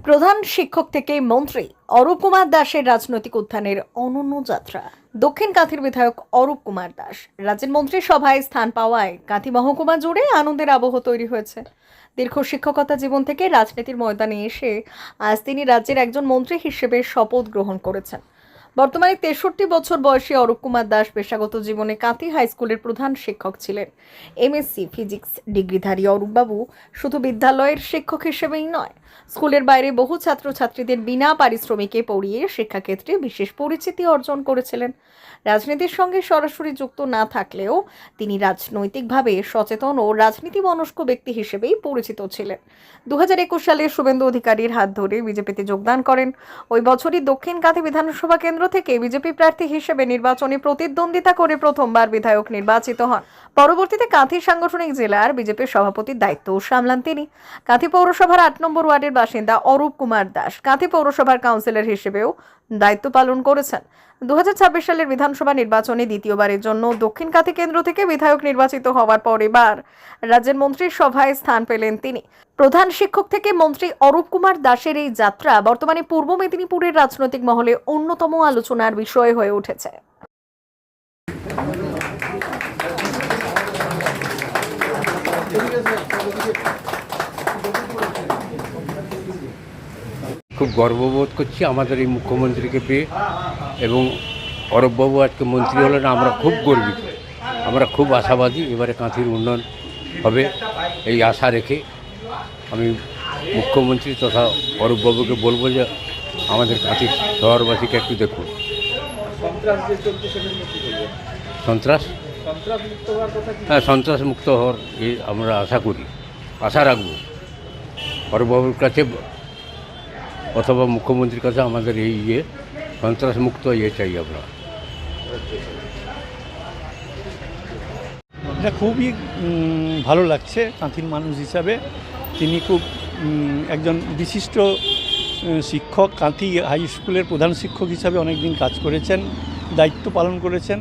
প্রধান শিক্ষক থেকে মন্ত্রী অরূপ কুমার দাসের রাজনৈতিক উত্থানের অনন্য যাত্রা। দক্ষিণ কাঁথির বিধায়ক অরূপ কুমার দাস রাজ্যের মন্ত্রিসভায় স্থান পাওয়ায় কাঁথি মহকুমা জুড়ে আনন্দের আবহ তৈরি হয়েছে। দীর্ঘ শিক্ষকতা জীবন থেকে রাজনীতির ময়দানে এসে আজ তিনি রাজ্যের একজন মন্ত্রী হিসেবে শপথ গ্রহণ করেছেন। বর্তমানে ৬৩ বছর বয়সী অরূপ কুমার দাস পেশাগত জীবনে কাঁথি হাই স্কুলের প্রধান শিক্ষক ছিলেন। এমএসসি ফিজিক্স ডিগ্রিধারী অরূপবাবু শুধু বিদ্যালয়ের শিক্ষক হিসেবেই নয়, স্কুলের বাইরে বহু ছাত্রছাত্রীদের বিনা পারিশ্রমিকে পড়িয়ে শিক্ষাক্ষেত্রে বিশেষ পরিচিতি অর্জন করেছিলেন। রাজনীতির সঙ্গে সরাসরি যুক্ত না থাকলেও তিনি রাজনৈতিকভাবে সচেতন ও রাজনীতি মনস্ক ব্যক্তি হিসেবেই পরিচিত ছিলেন। ২০২১ সালে শুভেন্দু অধিকারীর হাত ধরে বিজেপিতে যোগদান করেন। ওই বছরই দক্ষিণ কাঁথি বিধানসভা কেন্দ্র থেকে বিজেপি প্রার্থী হিসেবে নির্বাচনে প্রতিদ্বন্দ্বিতা করে প্রথমবার বিধায়ক নির্বাচিত হন। পরবর্তীতে কাঁথি সাংগঠনিক জেলার বিজেপির সভাপতির দায়িত্ব সামলান তিনি। কাঁথি পৌরসভার ৮ নম্বর ওয়ার্ডের বাসিন্দা অরূপ কুমার দাস কাঁথি পৌরসভার কাউন্সিলর হিসেবেও দায়িত্ব পালন করেছেন। ২০২৬ সালের বিধানসভা নির্বাচনে দ্বিতীয়বারের জন্য দক্ষিণ কাঁথি কেন্দ্র থেকে বিধায়ক নির্বাচিত হওয়ার পর এবার রাজ্যের মন্ত্রিসভায় স্থান পেলেন তিনি। প্রধান শিক্ষক থেকে মন্ত্রী অরূপ কুমার দাসের এই যাত্রা বর্তমানে পূর্ব মেদিনীপুরের রাজনৈতিক মহলে অন্যতম আলোচনার বিষয় হয়ে উঠেছে। খুব গর্ববোধ করছি আমাদের এই মুখ্যমন্ত্রীকে পেয়ে, এবং অরূপবাবু আজকে মন্ত্রী হলেন, আমরা খুব গর্বিত। আমরা খুব আশাবাদী এবারে কাঁথির উন্নয়ন হবে এই আশা রেখে আমি মুখ্যমন্ত্রী তথা অরূপবাবুকে বলবো যে আমাদের কাঁথির শহরবাসীকে একটু দেখুন। সন্ত্রাস হ্যাঁ, সন্ত্রাস মুক্ত হওয়ার আমরা আশা রাখবো অরূপবাবুর কাছে অথবা মুখ্যমন্ত্রীর কাছে। আমাদের এই সন্ত্রাস মুক্ত চাই আমরা। এটা খুবই ভালো লাগছে কাঁথির মানুষ হিসাবে। তিনি খুব একজন বিশিষ্ট শিক্ষক, কাঁথি হাই স্কুলের প্রধান শিক্ষক হিসাবে অনেক দিন কাজ করেছেন, দায়িত্ব পালন করেছেন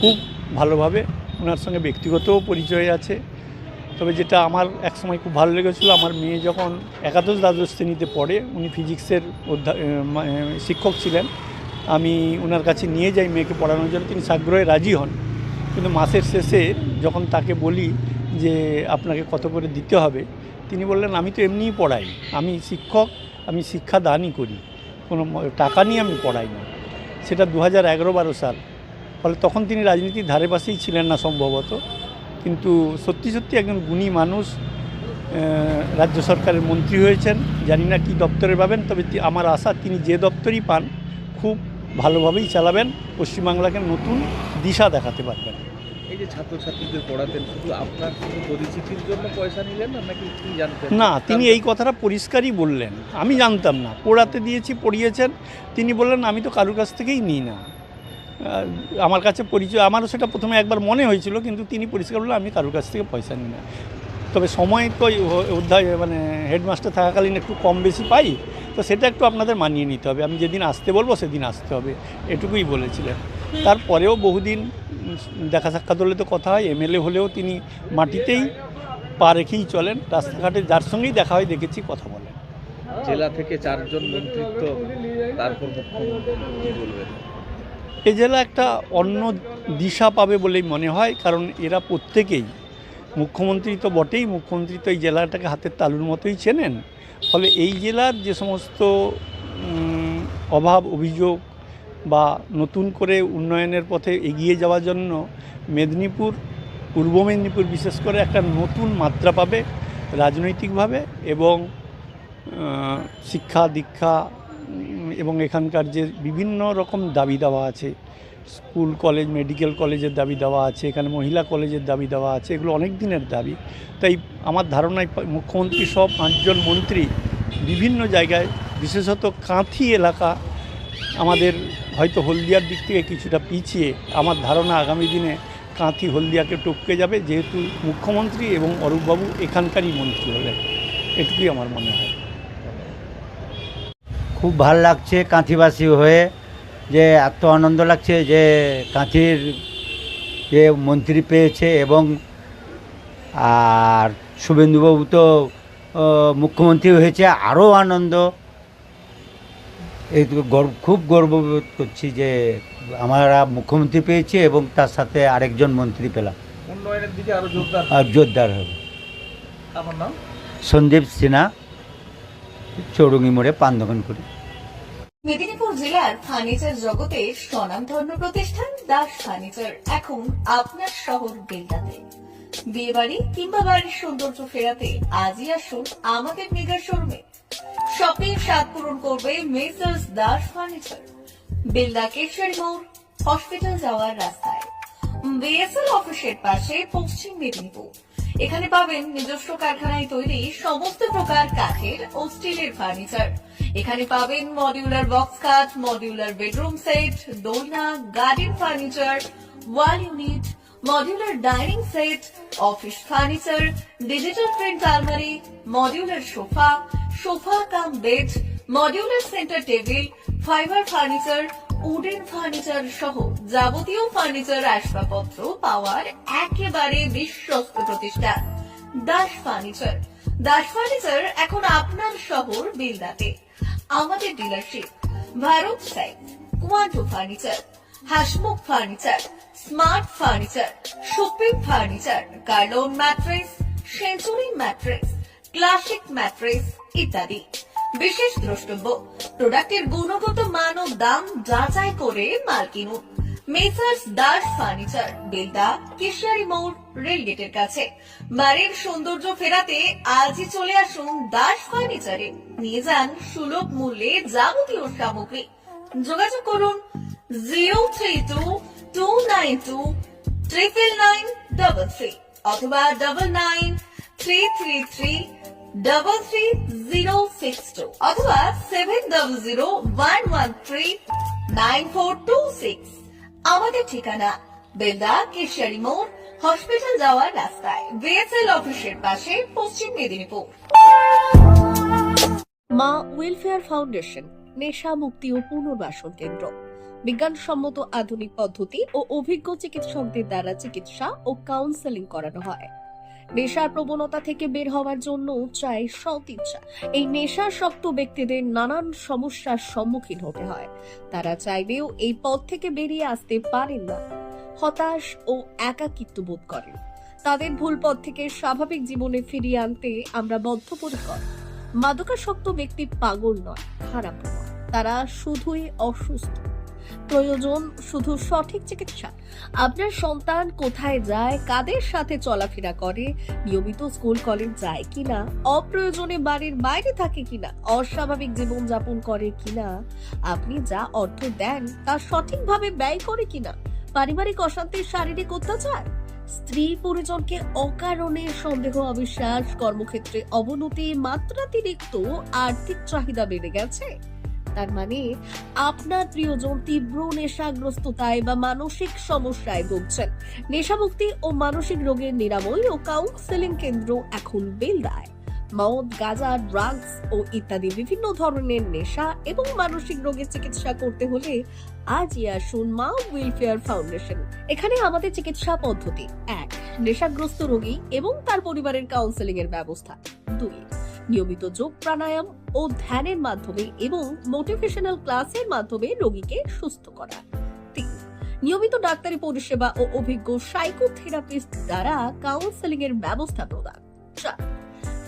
খুব ভালোভাবে। ওনার সঙ্গে ব্যক্তিগতও পরিচয় আছে। তবে যেটা আমার একসময় খুব ভালো লেগেছিলো, আমার মেয়ে যখন একাদশ দ্বাদশ শ্রেণীতে পড়ে, উনি ফিজিক্সের শিক্ষক ছিলেন, আমি ওনার কাছে নিয়ে যাই মেয়েকে পড়ানোর জন্য। তিনি সাগ্রহে রাজি হন, কিন্তু মাসের শেষে যখন তাকে বলি যে আপনাকে কত করে দিতে হবে, তিনি বললেন আমি তো এমনিই পড়াই, আমি শিক্ষক, আমি শিক্ষাদানই করি, কোনো টাকা নিয়ে আমি পড়াই না। সেটা 2011-12 সাল। ফলে তখন তিনি রাজনীতির ধারে পাশেই ছিলেন না সম্ভবত, কিন্তু সত্যি সত্যি একজন গুণী মানুষ। রাজ্য সরকারের মন্ত্রী হয়েছেন, জানি না কী দপ্তরে পাবেন, তবে আমার আশা তিনি যে দপ্তরই পান খুব ভালোভাবেই চালাবেন, পশ্চিমবাংলাকে নতুন দিশা দেখাতে পারবেন। এই যে ছাত্রছাত্রীদের পড়াতেন, শুধু আপনার শুধু পরিচিতির জন্য পয়সা নিলেন না, নাকি কি জানতেন? না, তিনি এই কথাটা পরিষ্কারই বললেন, আমি জানতাম না, পড়াতে দিয়েছি, পড়িয়েছেন। তিনি বললেন আমি তো কারোর কাছ থেকেই নিই না, আমার কাছে পরিচয়। আমারও সেটা প্রথমে একবার মনে হয়েছিল, কিন্তু তিনি পরিষ্কার বললেন আমি কারোর কাছ থেকে পয়সা নিই না। তবে সময় তো অধ্যায় হেডমাস্টার থাকাকালীন একটু কম বেশি পাই, তো সেটা একটু আপনাদের মানিয়ে নিতে হবে, আমি যেদিন আসতে বলবো সেদিন আসতে হবে, এটুকুই বলেছিলেন। তারপরেও বহুদিন দেখা সাক্ষাৎ হলে তো কথা হয়, এমএলএ হলেও তিনি মাটিতেই পা রেখেই চলেন, রাস্তাঘাটে যার সঙ্গেই দেখা হয় দেখেছি, কথা বলেন। জেলা থেকে 4 জন মন্ত্রিত্ব, তারপর মুখ্যমন্ত্রী বলবেন, এ জেলা একটা অন্য দিশা পাবে বলেই মনে হয়, কারণ এরা প্রত্যেকেই, মুখ্যমন্ত্রী তো বটেই, মুখ্যমন্ত্রী তো এই জেলাটাকে হাতের তালুর মতোই চেনেন। ফলে এই জেলার যে সমস্ত অভাব অভিযোগ বা নতুন করে উন্নয়নের পথে এগিয়ে যাওয়ার জন্য মেদিনীপুর, পূর্ব মেদিনীপুর বিশেষ করে একটা নতুন মাত্রা পাবে রাজনৈতিকভাবে, এবং শিক্ষা দীক্ষা এবং এখানকার যে বিভিন্ন রকম দাবি দেওয়া আছে, স্কুল কলেজ মেডিকেল কলেজের দাবি দেওয়া আছে, এখানে মহিলা কলেজের দাবি দেওয়া আছে, এগুলো অনেক দিনের দাবি। তাই আমার ধারণায় মুখ্যমন্ত্রী সব 5 জন মন্ত্রী বিভিন্ন জায়গায়, বিশেষত কাঁথি এলাকা আমাদের হয়তো হলদিয়ার দিক থেকে কিছুটা পিছিয়ে, আমার ধারণা আগামী দিনে কাঁথি হলদিয়াকে টপকে যাবে, যেহেতু মুখ্যমন্ত্রী এবং অরূপবাবু এখানকারই মন্ত্রী হলেন, এটুকুই আমার মনে হয়। খুব ভালো লাগছে কাঁথিবাসী হয়ে, যে এত আনন্দ লাগছে যে কাঁথির যে মন্ত্রী পেয়েছে, এবং আর শুভেন্দুবাবু তো মুখ্যমন্ত্রী হয়েছে, আরও আনন্দ। এই তো খুব গর্ববোধ করছি যে আমরা মুখ্যমন্ত্রী পেয়েছি এবং তার সাথে আরেকজন মন্ত্রী পেলাম, উন্নয়নের দিকে আরো জোরদার। আর জোরদার হবে। আমার নাম সন্দীপ সিনহা, চৌরঙ্গি মোড়ে পান দোকান করি। মেদিনীপুর জেলার ফার্নিচার জগতে স্বনামধন্য প্রতিষ্ঠান দাস ফার্নিচার এখন আপনার শহর বেলদাতে। বিয়ে বাড়ি কিংবা বাড়ির সৌন্দর্য ফেরাতে আজই আসুন আমাদের মেগা শোরুমে। শপিং স্বাদ পূরণ করবে মেসার্স দাস ফার্নিচার, বেলদা কেশরী মোড়, হসপিটাল যাওয়ার রাস্তায়, বিএসএল অফিসের পাশে, পশ্চিম মেদিনীপুর। এখানে পাবেন নিজস্ব কারখানায় তৈরি সমস্ত প্রকার কাঠের ও স্টিলের ফার্নিচার। এখানে পাবেন modular box cut, modular bedroom set, দোলনা, garden furniture, wall unit, modular dining set, office furniture, digital print আলমারি, modular sofa, sofa cum bed, modular centre table, fibre furniture, wooden furniture সহ যাবতীয় ফার্নিচার আসবাবপত্র পাওয়ার একেবারে বিশ্বস্ত প্রতিষ্ঠান দাস ফার্নিচার। দাস ফার্নিচার এখন আপনার শহর বেলদাতে। আমাদের dealership Bharat side, Quanto furniture, Hasmukh furniture, smart furniture, supreme furniture, Kurlon mattress, century mattress, classic mattress ইত্যাদি। বিশেষ দ্রষ্টব্য, প্রোডাক্টের গুণগত মান ও দাম যাচাই করে মাল কিনুন। মেসার্স দাস ফার্নিচার, বেলদা কেশিয়ারি মোড়, রেলগেটের কাছে। বাড়ির সৌন্দর্য ফেরাতে আজই চলে আসুন দাস ফার্নিচারে। নিয়ে যান সুলভ মূল্যে যাবতীয় সামগ্রী। যোগাযোগ করুন 032-292-99933 অথবা 99-333-33062 অথবা 7001139426। আমাদের ঠিকানা বেলদা কেশিয়ারি মোড়, হসপিটাল যাওয়ার রাস্তায়, বিএসএল অফিসের পাশে, পশ্চিম মেদিনীপুর। মা ওয়েলফেয়ার ফাউন্ডেশন নেশা মুক্তি ও পুনর্বাসন কেন্দ্র। বিজ্ঞানসম্মত আধুনিক পদ্ধতি ও অভিজ্ঞ চিকিৎসকদের দ্বারা চিকিৎসা ও কাউন্সেলিং করানো হয়। নেশার প্রবণতা থেকে বের হওয়ার জন্য চাই সৎ ইচ্ছা। এই নেশাসক্ত ব্যক্তিদের নানান সমস্যার সম্মুখীন হতে হয়। তারা চাইলেও এই পথ থেকে বেরিয়ে আসতে পারেন না, হতাশ ও একাকিত্ব বোধ করেন। তাদের ভুল পথ থেকে স্বাভাবিক জীবনে ফিরিয়ে আনতে আমরা বদ্ধপরিকর। মাদকাসক্ত ব্যক্তি পাগল নয়, খারাপ নয়, তারা শুধুই অসুস্থ। প্রয়োজন শুধু সঠিক চিকিৎসা। আপনার সন্তান কোথায় যায়, কাদের সাথে চলাফেরা করে, নিয়মিত স্কুল কলেজ যায় কিনা, অপ্রয়োজনে বাড়ির বাইরে থাকে কিনা, অস্বাভাবিক জীবন যাপন করে কিনা, আপনি যা অর্থ দেন তা সঠিকভাবে ব্যয় করে কিনা, পারিবারিক অশান্তির শারীরিক অত্যাচার, স্ত্রী পরিজনকে অকারণে সন্দেহ, অবিশ্বাস, কর্মক্ষেত্রে অবনতি, মাত্রাতিরিক্ত আর্থিক চাহিদা বেড়ে গেছে। তার মানে আপনার প্রিয়জন তীব্র নেশাগ্রস্ততায় বা মানসিক সমস্যায় ভুগছেন। নেশামুক্তি ও মানসিক রোগের নিরাময় ও কাউন্সেলিং কেন্দ্র এখন বেলদায়। মদ, গাঁজা, ড্রাগস ও ইত্যাদি বিভিন্ন ধরনের নেশা এবং মানসিক রোগের চিকিৎসা করতে হলে আজই আসুন মা ওয়েলফেয়ার ফাউন্ডেশন। এখানে আমাদের চিকিৎসা পদ্ধতি: 1. নেশাগ্রস্ত রোগী এবং তার পরিবারের কাউন্সেলিং এর ব্যবস্থা। 2. নিয়মিত যোগ, প্রাণায়াম ও ধ্যানের মাধ্যমে এবং মোটিভেশনাল ক্লাসের মাধ্যমে রোগীকে সুস্থ করা। 3. নিয়মিত ডাক্তারি পরিষেবা ও অভিজ্ঞ সাইকোথেরাপিস্ট দ্বারা কাউন্সেলিং এর ব্যবস্থা প্রদান। 4.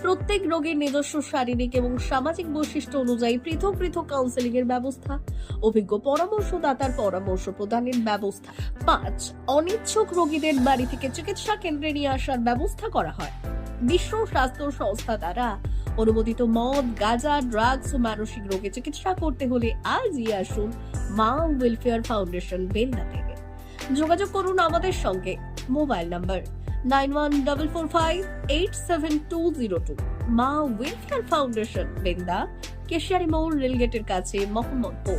প্রত্যেক রোগীর নিজস্ব শারীরিক এবং সামাজিক বৈশিষ্ট্য অনুযায়ী পৃথক পৃথক কাউন্সেলিং এর ব্যবস্থা, অভিজ্ঞ পরামর্শদাতার পরামর্শ প্রদানের ব্যবস্থা। 5. অনিচ্ছুক রোগীদের বাড়ি থেকে চিকিৎসা কেন্দ্রে নিয়ে আসার ব্যবস্থা করা হয়। বিশ্ব স্বাস্থ্য সংস্থা দ্বারা অনুমোদিত মদ, গাঁজা, ড্রাগস ও মানসিক রোগে চিকিৎসা করতে হলে আজই আসুন মা ওয়েলফেয়ার ফাউন্ডেশন বেলদা থেকে। যোগাযোগ করুন আমাদের সঙ্গে। Mobile number 9144587202। মা ওয়েলফেয়ার ফাউন্ডেশন, বেলদা কেশিয়ারি মোড়, রেলগেটের কাছে, মোহাম্মদপুর।